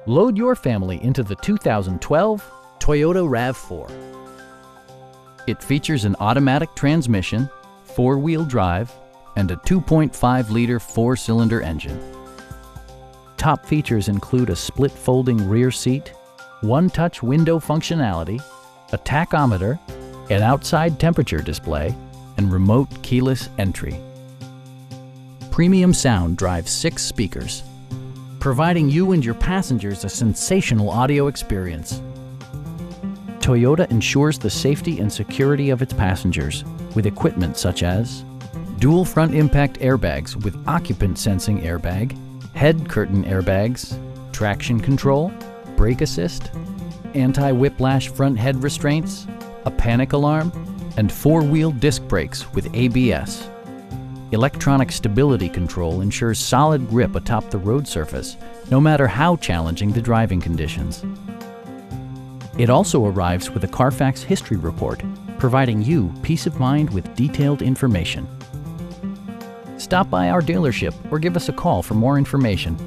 Load your family into the 2012 Toyota RAV4. It features an automatic transmission, four-wheel drive, and a 2.5-liter four-cylinder engine. Top features include a split folding rear seat, one-touch window functionality, a tachometer, an outside temperature display, and remote keyless entry. Premium sound drives 6 speakers, providing you and your passengers a sensational audio experience. Toyota ensures the safety and security of its passengers with equipment such as dual front impact airbags with occupant sensing airbag, head curtain airbags, traction control, brake assist, anti-whiplash front head restraints, a panic alarm, and four-wheel disc brakes with ABS. Electronic stability control ensures solid grip atop the road surface, no matter how challenging the driving conditions. It also arrives with a Carfax history report, providing you peace of mind with detailed information. Stop by our dealership or give us a call for more information.